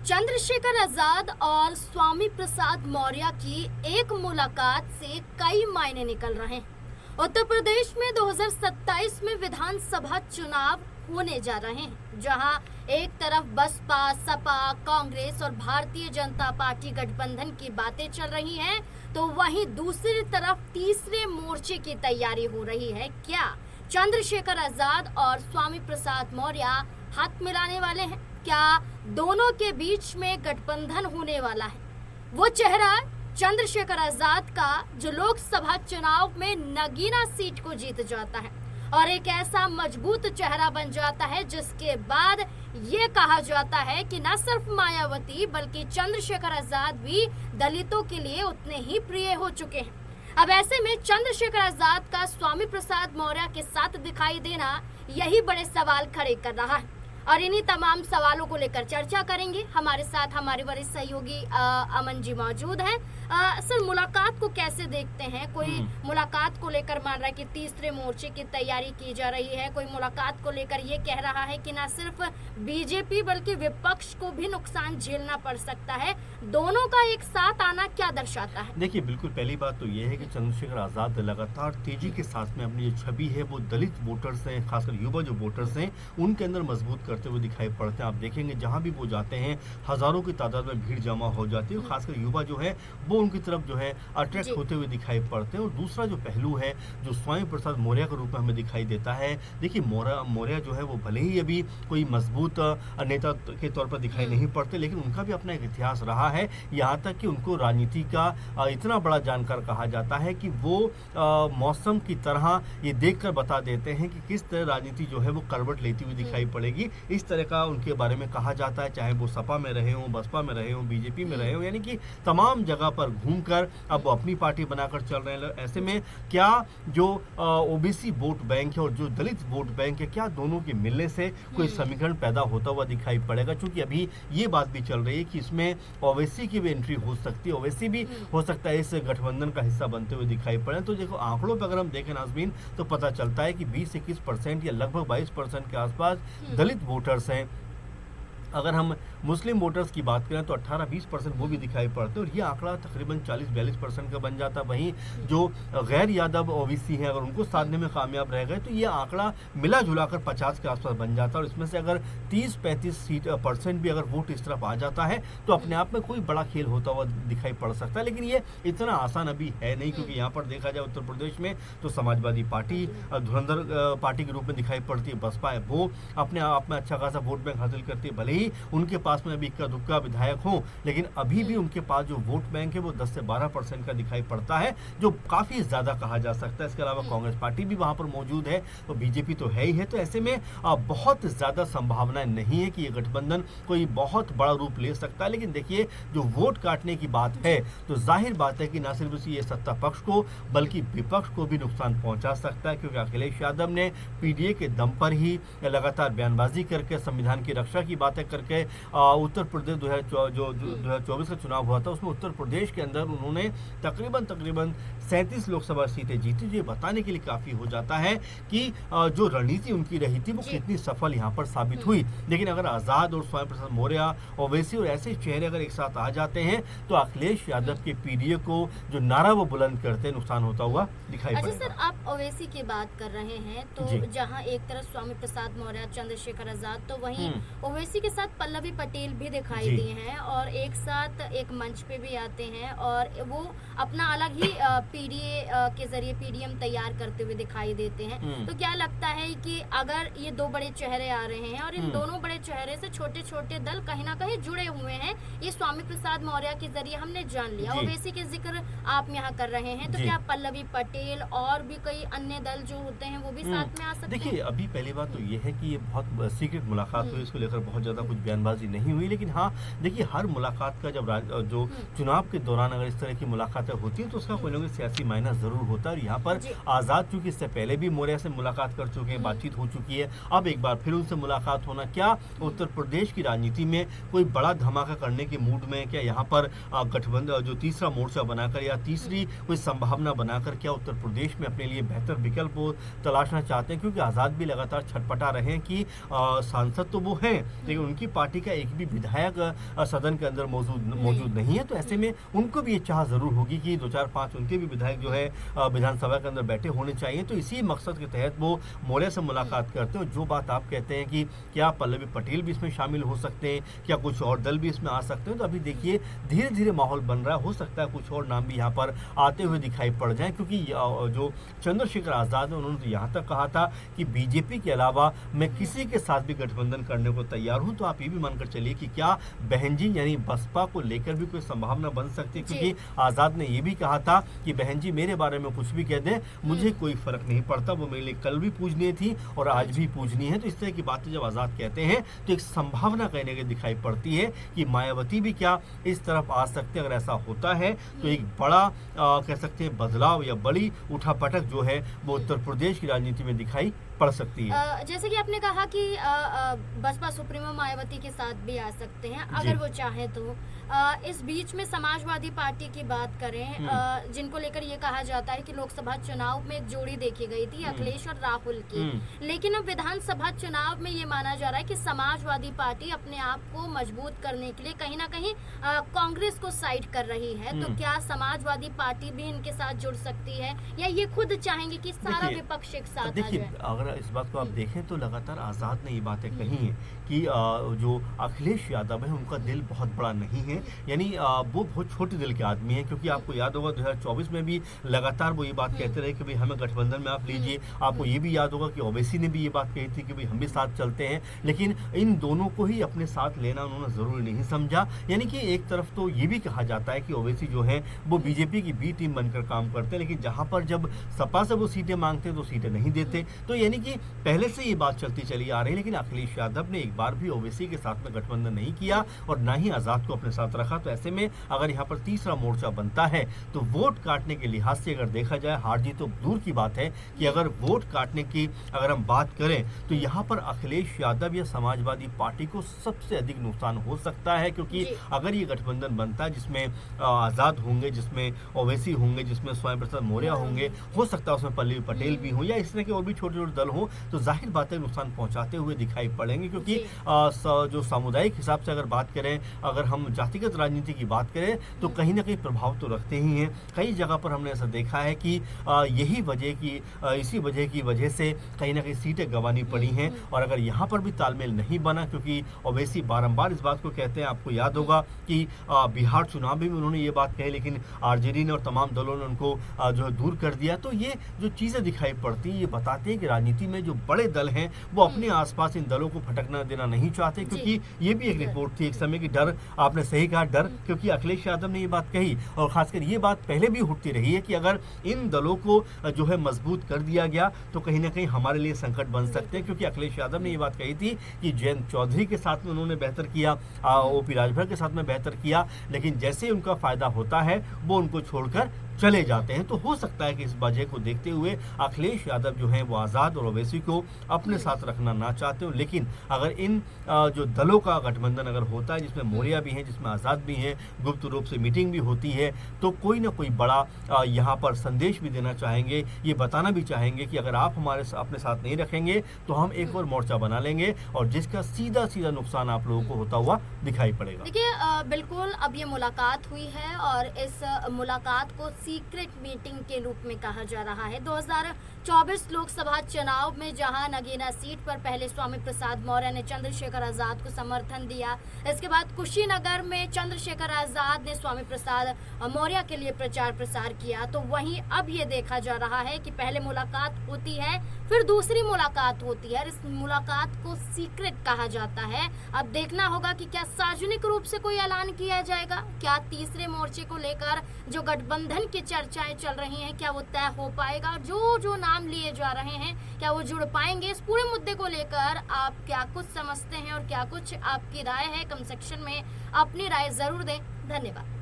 चंद्रशेखर आजाद और स्वामी प्रसाद मौर्य की एक मुलाकात से कई मायने निकल रहे हैं। उत्तर प्रदेश में 2027 में विधानसभा चुनाव होने जा रहे हैं, जहां एक तरफ बसपा, सपा, कांग्रेस और भारतीय जनता पार्टी गठबंधन की बातें चल रही हैं, तो वहीं दूसरी तरफ तीसरे मोर्चे की तैयारी हो रही है। क्या चंद्रशेखर आजाद और स्वामी प्रसाद मौर्य हाथ मिलाने वाले हैं? क्या दोनों के बीच में गठबंधन होने वाला है? वो चेहरा चंद्रशेखर आजाद का जो लोकसभा चुनाव में नगीना सीट को जीत जाता है और एक ऐसा मजबूत चेहरा बन जाता है जिसके बाद ये कहा जाता है कि न सिर्फ मायावती बल्कि चंद्रशेखर आजाद भी दलितों के लिए उतने ही प्रिय हो चुके हैं। अब ऐसे में चंद्रशेखर आजाद का स्वामी प्रसाद मौर्य के साथ दिखाई देना यही बड़े सवाल खड़े कर रहा है और इन्हीं तमाम सवालों को लेकर चर्चा करेंगे। हमारे साथ हमारे वरिष्ठ सहयोगी अमन जी मौजूद हैं। सर, मुलाकात को कैसे देखते हैं? कोई मुलाकात को लेकर मान रहा है कि तीसरे मोर्चे की तैयारी की जा रही है, कोई मुलाकात को लेकर ये कह रहा है कि न सिर्फ बीजेपी बल्कि विपक्ष को भी नुकसान झेलना पड़ सकता है। दोनों का एक साथ आना क्या दर्शाता है? देखिए, बिल्कुल पहली बात तो ये है कि चंद्रशेखर आजाद लगातार तेजी के साथ में अपनी जो छवि है वो दलित वोटर्स हैं, खासकर युवा जो वोटर्स हैं उनके अंदर मजबूत करते हुए दिखाई पड़ते हैं। आप देखेंगे जहां भी वो जाते हैं हजारों की तादाद में भीड़ जमा हो जाती है और खासकर युवा जो है वो उनकी तरफ जो है अट्रैक्ट होते हुए दिखाई पड़ते हैं। और दूसरा जो पहलू है जो स्वामी प्रसाद मौर्य के रूप में हमें दिखाई देता है, देखिए मौर्य जो है वो भले ही अभी कोई मजबूत नेता के तौर पर दिखाई नहीं पड़ते, लेकिन उनका भी अपना एक इतिहास रहा है। यहाँ तक कि उनको राजनीति का इतना बड़ा जानकार कहा जाता है कि वो मौसम की तरह ये देखकर बता देते हैं कि किस तरह राजनीति जो है वो करवट लेती हुई दिखाई पड़ेगी। इस तरह का उनके बारे में कहा जाता है, चाहे वो सपा में रहे हों, बसपा में रहे हों, बीजेपी में रहे हों, यानी कि तमाम जगह पर घूमकर अब वो अपनी पार्टी बनाकर चल रहे हैं। ऐसे में क्या जो ओबीसी वोट बैंक है और जो दलित वोट बैंक है, क्या दोनों के मिलने से कोई समीकरण पैदा होता हुआ दिखाई पड़ेगा? क्योंकि अभी ये बात भी चल रही है कि इसमें ओवैसी की भी एंट्री हो सकती है, ओवैसी भी हो सकता है इस गठबंधन का हिस्सा बनते हुए दिखाई पड़े। तो देखो, आंकड़ों पर अगर हम देखें नाज़मीन, तो पता चलता है कि 20-21% या लगभग 22% के आसपास दलित वोटर्स हैं। अगर हम मुस्लिम वोटर्स की बात करें तो 18-20% वो भी दिखाई पड़ते हैं और ये आंकड़ा तकरीबन 40-42% का बन जाता है। वहीं जो गैर यादव ओबीसी हैं, अगर उनको साधने में कामयाब रह गए तो ये आंकड़ा मिला जुलाकर 50 के आसपास बन जाता है। और इसमें से अगर 30-35% भी अगर वोट इस तरफ आ जाता है तो अपने आप में कोई बड़ा खेल होता हुआ दिखाई पड़ सकता है। लेकिन ये इतना आसान अभी है नहीं, क्योंकि यहाँ पर देखा जाए उत्तर प्रदेश में तो समाजवादी पार्टी धुरंधर पार्टी के रूप में दिखाई पड़ती है। बसपा है वो अपने आप में अच्छा खासा वोट बैंक हासिल करती है, भले ही उनके पास में अभी इक्का दुक्का विधायक हो, लेकिन अभी भी उनके पास जो वोट बैंक है वो 10 से 12% का दिखाई पड़ता है, जो काफी ज्यादा कहा जा सकता है। इसके अलावा कांग्रेस पार्टी भी वहां पर मौजूद है, तो बीजेपी तो है ही है। तो ऐसे में बहुत ज्यादा संभावनाएं नहीं है कि ये गठबंधन कोई बहुत बड़ा रूप ले सकता है। लेकिन देखिए, जो वोट काटने की बात है तो जाहिर बात है कि न सिर्फ ये सत्ता पक्ष को बल्कि विपक्ष को भी नुकसान पहुंचा सकता है, क्योंकि अखिलेश यादव ने पीडीए के दम पर ही लगातार बयानबाजी करके, संविधान की रक्षा की बातें करके उत्तर प्रदेश 2024 का चुनाव हुआ था, उसमें उत्तर प्रदेश के अंदर उन्होंने तकरीबन 37 लोकसभा सीटें जीती, जो ये बताने के लिए काफी हो जाता है कि जो रणनीति उनकी रही थी वो कितनी सफल यहाँ पर साबित हुई। लेकिन अगर आजाद और स्वामी प्रसाद मौर्य, ओवैसी और ऐसे चेहरे अगर एक साथ आ जाते हैं तो अखिलेश यादव के पीडीए को जो नारा वो बुलंद करते हैं नुकसान होता हुआ दिखाई पड़ेगा। सर, आप ओवैसी की बात कर रहे हैं तो जहाँ एक तरफ स्वामी प्रसाद मौर्य, चंद्रशेखर आजाद, तो वहीं ओवैसी के साथ पल्लवी पटेल भी दिखाई दी हैं और एक साथ एक मंच पे भी आते हैं और वो अपना अलग ही पीडीए के जरिए पीडीएम तैयार करते हुए दिखाई देते हैं। तो क्या लगता है कि अगर ये दो बड़े चेहरे आ रहे हैं और इन दोनों बड़े चेहरे से छोटे छोटे दल कहीं ना कहीं जुड़े हुए हैं, ये स्वामी प्रसाद मौर्य के जरिए हमने जान लिया, ओवैसी के जिक्र आप यहाँ कर रहे हैं, तो क्या पल्लवी पटेल और भी कई अन्य दल जो होते हैं वो भी साथ में आ सकते हैं? देखिए, अभी पहली बात तो ये है कि ये बहुत सीक्रेट मुलाकात हुई, इसको लेकर बहुत ज्यादा कुछ बयानबाजी नहीं हुई। लेकिन हाँ, देखिए, हर मुलाकात का जब जो चुनाव के दौरान अगर इस तरह की मुलाकातें होती है तो उसका कोई ना कोई सियासी मायना जरूर होता है। और यहाँ पर आजाद चूंकि इससे पहले भी मौर्य से मुलाकात कर चुके हैं, बातचीत हो चुकी है, अब एक बार फिर उनसे मुलाकात होना, क्या उत्तर प्रदेश की राजनीति में कोई बड़ा धमाका करने के मूड में, क्या यहाँ पर गठबंधन जो तीसरा मोर्चा बनाकर या तीसरी कोई संभावना बनाकर क्या उत्तर प्रदेश में अपने लिए बेहतर विकल्प तलाशना चाहते हैं? क्योंकि आजाद भी लगातार छटपटा रहे हैं कि सांसद तो वो हैं, लेकिन उनकी पार्टी का एक भी विधायक सदन के अंदर मौजूद नहीं है। तो ऐसे में उनको भी ये चाह जरूर होगी कि 2-4-5 उनके भी विधायक जो है विधानसभा के अंदर बैठे होने चाहिए। तो इसी मकसद के तहत वो मौर्य से मुलाकात करते हैं। जो बात आप कहते हैं कि क्या पल्लवी पटेल भी इसमें शामिल हो सकते हैं, क्या कुछ और दल भी इसमें आ सकते हैं, तो अभी देखिए धीरे धीरे माहौल बन रहा है। हो सकता है कुछ और नाम भी यहाँ पर आते हुए दिखाई पड़ जाए, क्योंकि जो चंद्रशेखर आजाद है उन्होंने तो यहाँ तक कहा था कि बीजेपी के अलावा मैं किसी के साथ भी गठबंधन करने को तैयार हूँ। तो आप ये भी मानकर चलिए कि क्या बहन जी यानी बसपा को लेकर भी कोई संभावना बन सकती है, क्योंकि आजाद ने ये भी कहा था कि बहन जी मेरे बारे में कुछ भी कह दें मुझे कोई फर्क नहीं पड़ता, वो मेरे लिए कल भी पूजनीय थी और आज भी पूजनीय है। तो इस तरह की बातें जब आजाद कहते हैं तो एक संभावना कहने की दिखाई पड़ती है कि मायावती भी क्या इस तरफ आ सकते हैं। अगर ऐसा होता है तो एक बड़ा कह सकते हैं बदलाव या बड़ी उठापटक जो है वो उत्तर प्रदेश की राजनीति में दिखाई पड़ सकती है। जैसे कि आपने कहा कि बसपा सुप्रीमो मायावती के साथ भी आ सकते हैं अगर वो चाहे तो। इस बीच में समाजवादी पार्टी की बात करें, जिनको लेकर ये कहा जाता है कि लोकसभा चुनाव में एक जोड़ी देखी गई थी अखिलेश और राहुल की, लेकिन अब विधानसभा चुनाव में ये माना जा रहा है कि समाजवादी पार्टी अपने आप को मजबूत करने के लिए कहीं ना कहीं कांग्रेस को साइड कर रही है। तो क्या समाजवादी पार्टी भी इनके साथ जुड़ सकती है या ये खुद चाहेंगे कि सारा विपक्ष एक साथ आ जाए? अगर इस बात को आप देखें तो लगातार आजाद ने ये बातें कही हैं कि जो अखिलेश यादव है उनका दिल बहुत बड़ा नहीं है, यानी वो बहुत छोटे दिल के आदमी हैं। क्योंकि आपको याद होगा 2024 में भी लगातार वो ये बात कहते रहे कि भाई हमें गठबंधन में आप लीजिए। आपको ये भी याद होगा कि ओवैसी ने भी ये बात कही थी कि भाई हम भी साथ चलते हैं, लेकिन इन दोनों को ही अपने साथ लेना उन्होंने जरूरी नहीं समझा। यानी कि एक तरफ तो ये भी कहा जाता है कि ओवैसी जो है वो बीजेपी की बी टीम बनकर काम करते हैं, लेकिन जहां पर जब सपा से वो सीटें मांगते हैं तो सीटें नहीं देते। तो यानी कि पहले से ये बात चलती चली आ रही है, लेकिन अखिलेश यादव ने एक बार भी ओवैसी के साथ में गठबंधन नहीं किया और ना ही आजाद को अपने साथ रखा। तो ऐसे में अगर यहाँ पर तीसरा मोर्चा बनता है तो वोट काटने के लिहाज से अगर देखा जाए, हार जीत तो दूर की बात है कि अगर वोट काटने की अगर हम बात करें तो यहाँ पर अखिलेश यादव या समाजवादी पार्टी को सबसे अधिक नुकसान हो सकता है। क्योंकि अगर ये गठबंधन बनता है जिसमें आजाद होंगे, जिसमें ओवैसी होंगे, जिसमें स्वयं प्रसाद मौर्य होंगे, हो सकता है उसमें पल्लवी पटेल भी हो या इस तरह के और भी छोटे छोटे दल हो, तो जाहिर बात है नुकसान पहुंचाते हुए दिखाई पड़ेंगे। क्योंकि जो सामुदायिक हिसाब से अगर बात करें, अगर हम जातिगत राजनीति की बात करें तो कहीं ना कहीं प्रभाव तो रखते ही हैं। कई जगह पर हमने ऐसा देखा है कि यही इसी वजह की वजह से कहीं ना कहीं सीटें गंवानी पड़ी हैं। और अगर यहाँ पर भी तालमेल नहीं बना, क्योंकि ओवैसी बारंबार इस बात को कहते हैं, आपको याद होगा कि बिहार चुनाव में भी उन्होंने ये बात कही, लेकिन आरजेडी ने और तमाम दलों ने उनको जो है दूर कर दिया। तो ये जो चीज़ें दिखाई पड़ती हैं ये बताते हैं कि राजनीति में जो बड़े दल हैं वो अपने आसपास इन दलों को भटकना देना नहीं चाहते। क्योंकि ये भी एक रिपोर्ट थी एक समय की, डर, आपने सही कहा डर, क्योंकि अखिलेश यादव ने ये बात कही और खासकर ये बात पहले भी उठती रही है कि अगर इन दलों को जो है मजबूत कर दिया गया तो कहीं ना कहीं हमारे लिए संकट बन सकते हैं। क्योंकि अखिलेश यादव ने ये बात कही थी कि जयंत चौधरी के साथ में उन्होंने बेहतर किया, ओपी राजभर के साथ में बेहतर किया, लेकिन जैसे उनका फायदा होता है वो उनको छोड़कर चले जाते हैं। तो हो सकता है कि इस वजह को देखते हुए अखिलेश यादव जो हैं वो आज़ाद और ओवैसी को अपने साथ रखना ना चाहते हो। लेकिन अगर इन जो दलों का गठबंधन अगर होता है जिसमें मौर्य भी हैं, जिसमें आज़ाद भी हैं, गुप्त रूप से मीटिंग भी होती है, तो कोई ना कोई बड़ा यहाँ पर संदेश भी देना चाहेंगे, ये बताना भी चाहेंगे कि अगर आप अपने साथ नहीं रखेंगे तो हम एक और मोर्चा बना लेंगे और जिसका सीधा सीधा नुकसान आप लोगों को होता हुआ दिखाई पड़ेगा। देखिए बिल्कुल अब ये मुलाकात हुई है और इस मुलाकात को सीक्रेट मीटिंग के रूप में कहा जा रहा है। 2024 लोकसभा चुनाव में जहां नगीना सीट पर पहले स्वामी प्रसाद मौर्य ने चंद्रशेखर आजाद को समर्थन दिया, इसके बाद कुशीनगर में चंद्रशेखर आजाद ने स्वामी प्रसाद मौर्य के लिए प्रचार प्रसार किया। तो वहीं अब ये देखा जा रहा है कि पहले मुलाकात होती है, फिर दूसरी मुलाकात होती है और इस मुलाकात को सीक्रेट कहा जाता है। अब देखना होगा कि क्या सार्वजनिक रूप से कोई ऐलान किया जाएगा, क्या तीसरे मोर्चे को लेकर जो गठबंधन की चर्चाएं चल रही हैं क्या वो तय हो पाएगा, और जो नाम लिए जा रहे हैं क्या वो जुड़ पाएंगे। इस पूरे मुद्दे को लेकर आप क्या कुछ समझते हैं और क्या कुछ आपकी राय है, कमेंट सेक्शन में अपनी राय जरूर दें। धन्यवाद।